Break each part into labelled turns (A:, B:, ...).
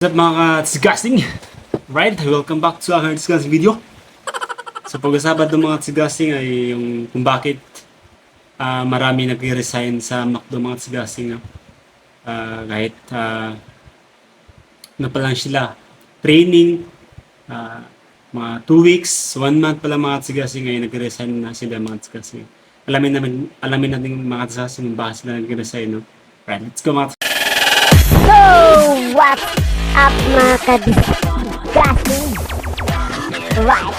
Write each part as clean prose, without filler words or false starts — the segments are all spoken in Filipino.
A: What's up mga disgusting? Right, welcome back to our disgusting video. So pag-usapan ng mga disgusting ay yung kung bakit marami nag-resign sa McDo mga disgusting. No? Kahit na pa lang sila training, mga 2 weeks, 1 month pa lang mga disgusting ay nag-resign na sila mga disgusting. Alamin natin mga disgusting kung bakit sila nag-resign. No? Right, let's go mga
B: So, what's up mga ka-disgusting? Right,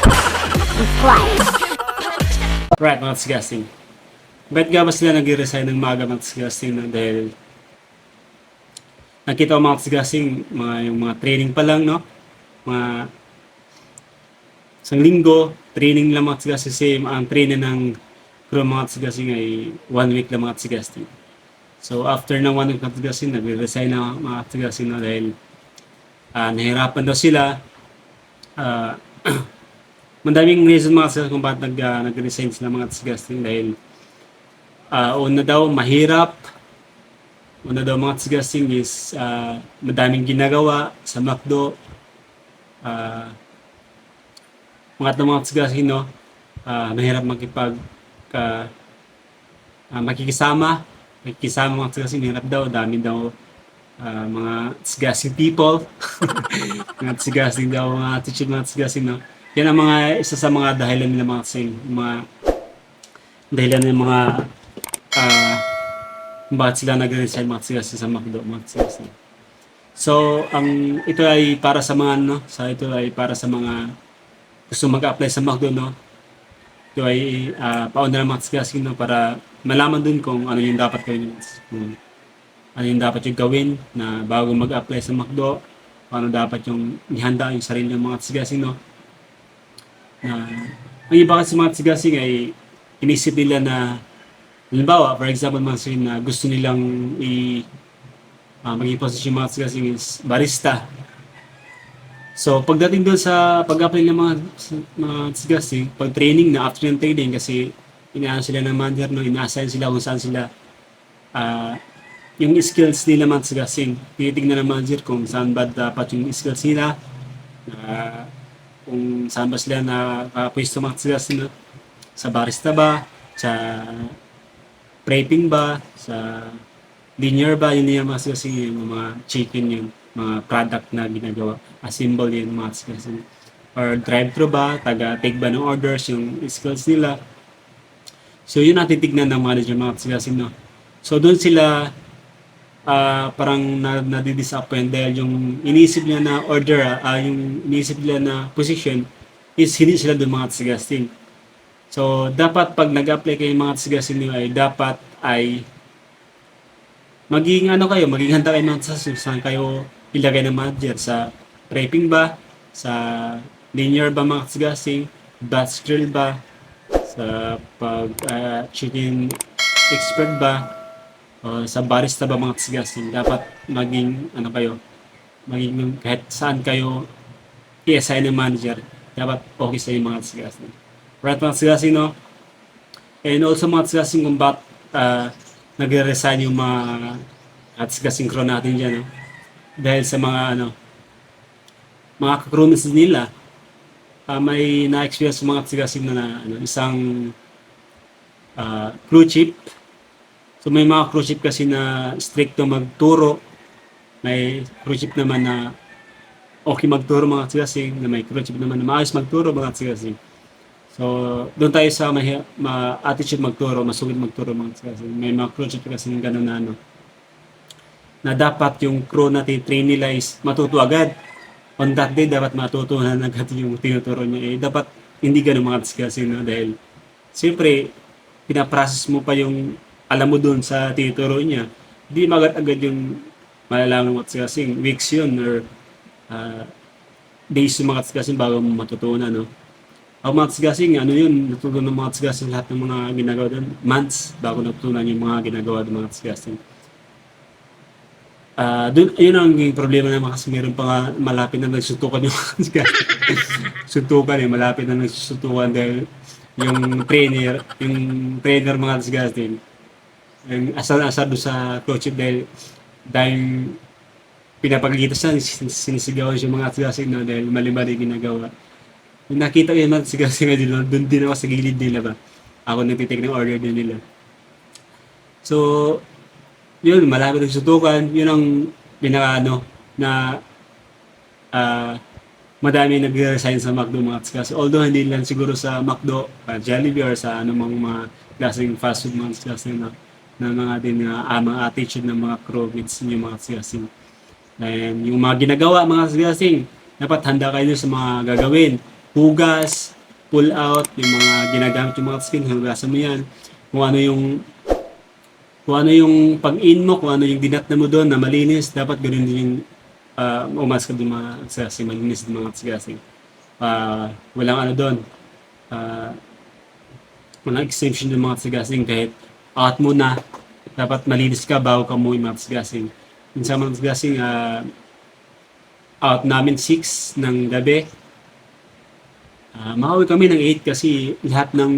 A: Right, mga disgusting. Ba't nga ba sila nag-resign ng maaga mga disgusting? No? Dahil nakita ko mga disgusting, yung mga training pa lang, no? Mga isang linggo, training lang mga disgusting. Kasi ang training ng crew mga disgusting ay 1 week lang mga disgusting. So after ng 1 week mga disgusting, nag-resign na mga disgusting no? Dahil nahirapan daw sila. Madaming reason mga disgusting kung bakit nag-resign sila mga disgusting. Dahil una daw, mahirap. Una daw mga disgusting is madaming ginagawa sa McDo. Mga mga disgusting, no? Mahirap makikisama mga disgusting, mahirap daw. Dami daw mga disgusting people. Mga disgusting daw, mga attitude mga disgusting, no? Yan ang isa sa mga dahilan nila mga disgusting. Mga dahilan ng mga bakit sila nag-resign mga disgusting sa McDo mga disgusting. So, ito ay para sa mga ito ay para sa mga gusto mag-apply sa McDo, no? Ito ay pauna ng mga disgusting, no? Para malaman dun kung ano yung dapat gawin. Ano yung dapat yung gawin na bago mag-apply sa McDo. Paano dapat yung ihanda yung sarili ng mga disgusting, no? Ang iba kasi mga disgusting ay inisip nila na halimbawa, for example, mga na gusto nilang maging posisyon mga disgusting is barista. So, pagdating doon sa pag-apply ng mga disgusting, pag-training na, after ng training, kasi inaano sila ng manager, no, ina-assign sila kung saan sila, yung skills nila mga disgusting. Tinitignan ng manager kung saan ba dapat yung skills nila, kung saan ba sila nakapwesto mga disgusting, no? Sa barista ba, sa prepping ba, sa linear ba, yun yung mga disgusting, yung mga chicken yun. Mga product na ginagawa, assemble yun mga disgusting. Or drive-thru ba, taga-take ba ng orders, yung skills nila. So yun ang titignan ng manager mga disgusting, no? So doon sila parang nadidisappoint dahil yung inisip nila na order, yung inisip nila na position is hindi sila doon mga disgusting. So dapat pag nag-apply kayo mga disgusting nyo ay dapat ay maging handa kayo mga saan kayo ilagay ng manager, sa prepping ba, sa linear ba mga disgusting, batch grill ba, sa chicken expert ba, o sa barista ba mga disgusting. Dapat maging maging kahit saan kayo i-assign ng manager, dapat okay sa yung mga disgusting. Right mga disgusting, no? And also mga disgusting kung bakit nagre-resign yung mga disgusting crew natin dyan, no? Dahil sa mga crewmates nila, may na-experience mga disgusting na isang crew chief. So may mga crew chief kasi na stricto magturo, may crew chief naman na okay magturo mga disgusting, na may crew chief naman na maayos magturo mga disgusting. So doon tayo sa attitude magturo, masugid magturo mga disgusting. May mga crew chief kasi ng ganun na dapat yung crew na train nila is matuto agad. On that day, dapat matutunan agad yung tinuturo niya. Dapat hindi ganun mga disgusting, no? Dahil siyempre, pinaprocess mo pa yung alam mo dun sa tinuturo niya. Hindi agad-agad yung malalaman mga disgusting. Weeks yun or days yung mga disgusting bago mo matutunan, no? Ang mga disgusting, yun, natutunan ng mga disgusting lahat ng mga ginagawa dun. Months bago natutunan yung mga ginagawa ng mga disgusting. Yun ang problema naman kasi meron pa nga malapit na nagsutukan yung suntukan malapit na nagsutukan dahil yung trainer mga disgusting yung asar doon sa coach dahil pinapagalitan siya, sinisigawan siya mga sigasing no, dahil mali-mali ginagawa. Yung nakita ko yung mga sigasing nila, doon din ako sa gilid nila ba. Ako nagtitake ng order din nila. So, yun, malapit ng sutukan, yun ang pinaka ano, na madami nagre-resign sa McDo mga kasi although hindi lang siguro sa McDo, Jollibee or sa anumang mga klaseng fast food mga kasi na mga din mga attitude ng mga crew mates yung mga kasing. And yung mga ginagawa mga kasing, dapat handa kayo sa mga gagawin. Hugas, pull out, yung mga ginagamit yung mga kasing, hugasan mo yan. Kung ano yung pag-in mo, kung ano yung dinatna mo doon na malinis, dapat ganoon din yung umas ka doon mga kasing, malinis din mga kasing. Walang ano doon. Walang exemption ng mga kasing kahit out mo na, dapat malinis ka bago ka mo yung mga kasing. Minsan mga kasing, out namin 6 ng gabi. Makauwi kami ng 8 kasi lahat ng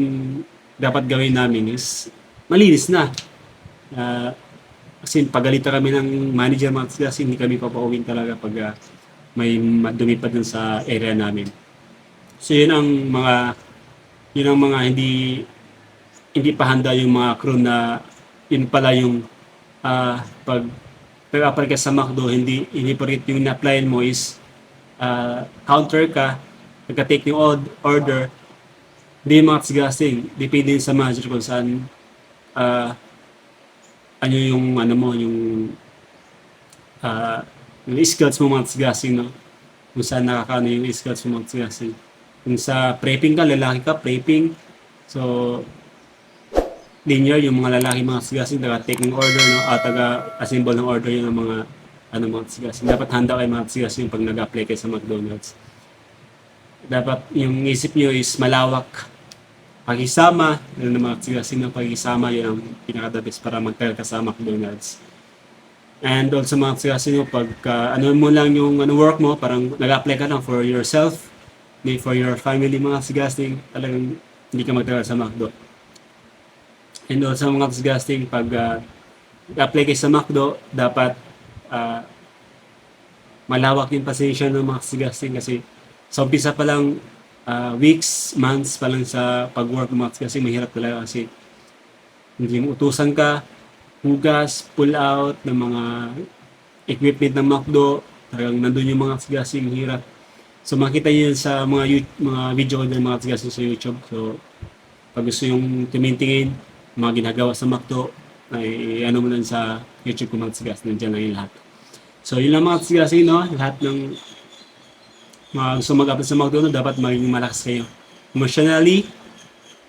A: dapat gawin namin is malinis na. Kasi pagalitan kami ng manager mga kasi hindi kami papauwin talaga pag may dumipad dun sa area namin. So yun ang mga hindi pa handa yung mga crew na yun pala yung pag apply ka sa McDo, hindi porket yung na-apply mo is counter ka, nagka-take yung order, hindi mga tsigasing, depende sa manager kung saan ano yung ano mo, yung skills mo mga tsigasing, no? Kung saan nakakaano yung skills mo mga tsigasing. Kung sa prepping ka, lalaki ka, prepping. So, linear, yung mga lalaki mga tsigasing, taga-take ng order, no? Taga-assemble ng order yung mga mga tsigasing. Dapat handa kayo mga tsigasing pag nag-apply kayo sa McDonald's. Dapat yung isip nyo is malawak. Pakisama, ng mga tsigasing ng pakisama, yun ang pinaka-the best para magtagal ka sa McDonald's. And also mga tsigasing nyo, pag ano mo lang yung work mo, parang nag-apply ka lang for yourself, hindi for your family mga tsigasing, talagang hindi ka magtagal sa McDo. And also mga tsigasing, pag apply kayo sa McDo, dapat malawak yung pasensya ng mga tsigasing kasi sa umpisa pa lang, weeks, months pa lang sa pag-work ng mga kasi mahirap talaga kasi hindi mo utusan ka, hugas, pull out ng mga equipment ng McDo, talagang nandun yung mga tsigasing hirap. So makita nyo yun sa mga video ko ng mga tsigasing sa YouTube. So pag gusto yung tumingin mga ginagawa sa McDo, ay ano mo lang sa YouTube ko mga tsigasing, nandiyan lang yung lahat. So yun lang mga tsigasing, no? Lahat ng gusto mag-apply sa McDo, dapat maging malakas kayo. Emotionally,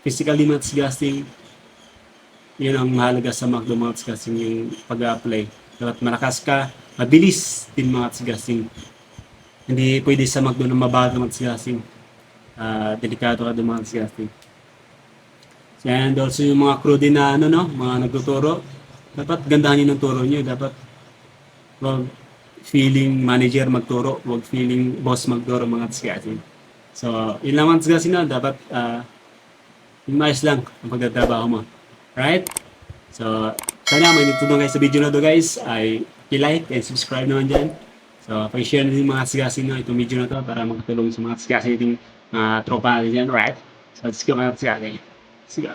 A: physically mga tsigasing, yun ang mahalaga sa McDo mga tsigasing, yung pag-apply. Dapat malakas ka, mabilis din mga tsigasing. Hindi pwede sa McDo na mabagal mga tsigasing. Delikado ka din mga tsigasing. And also yung mga crew din na mga nagtuturo, dapat gandahan nyo ng turo nyo. Dapat feeling manager magturo, wag feeling boss magturo mga tsigasing. So, yun lang mga tsigasing na, dapat maayos lang ang pagtatrabaho mo. Right? So, sana may nagtutulong kayo sa video na to guys, ay i-like and subscribe naman dyan. So, pag-share na din mga tsigasing na itong video na to para makatulong sa mga tsigasing yung tropa natin dyan, right? So, let's go mga tsigasing. Sige.